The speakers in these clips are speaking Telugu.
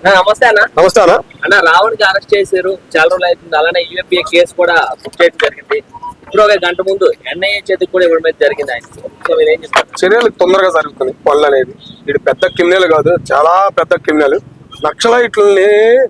నమస్తే అన్న. నమస్తే అన్న. అన్న రావణ్కి అరెస్ట్ చేశారు, చాలా రోజులు అవుతుంది. అలానే యూఏపీఏ కేసు కూడా బుక్ చేయడం జరిగింది. ఇప్పుడు ఒక గంట ముందు ఎన్ఐఏ చేతికి కూడా ఇవ్వడం అయితే జరిగింది ఆయన. సో మీరు ఏం చెప్తారు? చర్యలు తొందరగా జరుగుతుంది. పనులు అనేది ఇది పెద్ద క్రిమినల్ కాదు, చాలా పెద్ద క్రిమినల్. నక్సలైట్లని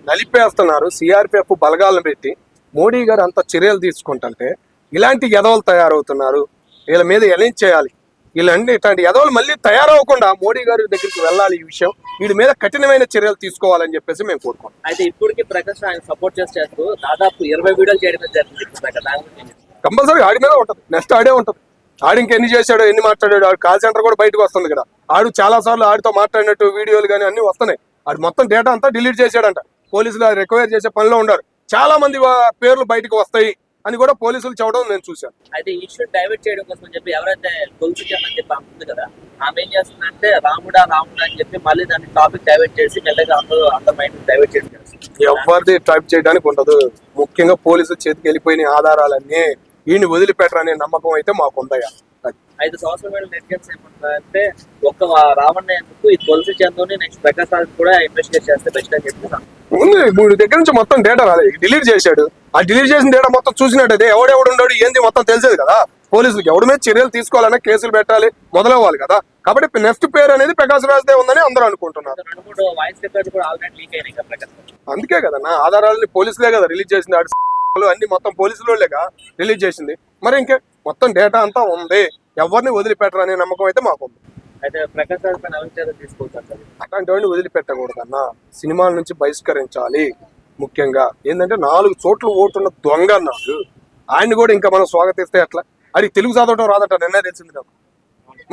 నలిపేస్తున్నారు సిఆర్పిఎఫ్ బలగాలను పెట్టి. మోడీ గారు అంత చర్యలు తీసుకుంటుంటే ఇలాంటి ఎదవలు తయారవుతున్నారు. వీళ్ళ మీద ఎలా చేయాలి? వీళ్ళంటే ఇట్లాంటి ఎదవలు మళ్ళీ తయారవకుండా మోడీ గారి దగ్గరికి వెళ్ళాలి. ఈ విషయం వీడి మీద కఠినమైన చర్యలు తీసుకోవాలని చెప్పేసి మేము కోరుకుంటాం. అయితే ఇప్పటికీ ప్రకాష్ ఆయన సపోర్ట్ చేస్తూ దాదాపు 20 వీడియోలు చేయడం జరిగింది. కంపల్సరీ ఆడి మీద ఉంటుంది, నెక్స్ట్ ఆడే ఉంటుంది. ఆడి ఇంకెన్ని చేశాడో, ఎన్ని మాట్లాడాడు, ఆడు కాల్ సెంటర్ కూడా బయటకు వస్తుంది కదా. ఆడు చాలా సార్లు ఆడితో మాట్లాడినట్టు వీడియోలు కానీ అన్ని వస్తున్నాయి. ఆడు మొత్తం డేటా అంతా డిలీట్ చేశాడంట. పోలీసులు రికవర్ చేసే పనిలో ఉన్నారు. చాలా మంది పేర్లు బయటకు వస్తాయి అని కూడా పోలీసులు చెప్పడం నేను చూశాను. అయితే ఈ ఇష్యూ డైవర్ట్ చేయడం కోసం చెప్పి ఎవరైతే గొలుసు చేయమని చెప్పి అంటుంది కదా, ఆమె ఏం చేస్తుందంటే రాముడా అని చెప్పి మళ్ళీ దాన్ని టాపిక్ డైవర్ట్ చేసి మెల్లగా అందరూ మైండ్ డైవర్ట్ చేయడం చేస్తుంది. ఎవరిది టైప్ చేయడానికి ఉండదు. ముఖ్యంగా పోలీసుల చేతికి వెళ్ళిపోయిన ఆధారాలన్నీ వీడిని వదిలిపెట్టరనే నమ్మకం అయితే మాకు ఉందయ్యా. 5 సోషల్ మీడియా నెట్వర్క్స్ ఏమంటారంటే ఒక్క రావణ్ ఎందుకు ఈ గొలుసు చందుని నెక్స్ట్ ప్రకాశ్ రాజ్ కూడా ఇన్వెస్టిగేట్ చేస్తే బెస్ట్ అని చెప్పి ఉంది. మూడు దగ్గర నుంచి మొత్తం డేటా రాలేదు, డిలీట్ చేశాడు. ఆ డిలీట్ చేసిన డేటా మొత్తం చూసినట్టయితే ఎవడెవడు ఉన్నాడు ఏంది మొత్తం తెలిసేది కదా. పోలీసులకు ఎవడి మీద చర్యలు తీసుకోవాలన్నా కేసులు పెట్టాలి, మొదలవ్వాలి కదా. కాబట్టి నెక్స్ట్ పేరు అనేది ప్రకాశ్ రాజ్ దే ఉందని అందరూ అనుకుంటున్నారు. 2-3 వాయిస్ రికార్డ్స్ కూడా ఆల్రెడీ లీక్ అయినాయి కదా ప్రకాశ్. అందుకే కదా నా ఆధారాలని పోలీసులే కదా రిలీజ్ చేసింది. అన్ని మొత్తం పోలీసులేగా రిలీజ్ చేసింది. మరి ఇంకే మొత్తం డేటా అంతా ఉంది. ఎవరిని వదిలిపెట్టరు అనే నమ్మకం అయితే మాకు ఉంది. అయితే ప్రకాశ్ రాజ్ పైన అవినీతి తీసుకోవచ్చు. అట్లాంటి వాడిని వదిలిపెట్టకూడదు అన్న. సినిమాల నుంచి బహిష్కరించాలి. ముఖ్యంగా ఏంటంటే 4 చోట్ల ఓటున్న దొంగ అన్నాడు. ఆయన్ని కూడా ఇంకా మనం స్వాగతిస్తే ఎట్లా? అది తెలుగు చదవటం రాదట, నిన్నే తెలిసింది నాకు.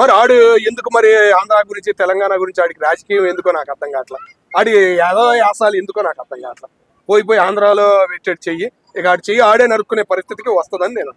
మరి ఆడు ఎందుకు మరి ఆంధ్ర గురించి తెలంగాణ గురించి ఆడికి రాజకీయం ఎందుకో నాకు అర్థం కావట్లా. ఆడి ఏదో యాసాలు ఎందుకో నాకు అర్థం కావట్లా. పోయి ఆంధ్రాలో పెట్టేది చెయ్యి, ఇక ఆడి చెయ్యి ఆడే నరుక్కునే పరిస్థితికి వస్తుందని నేను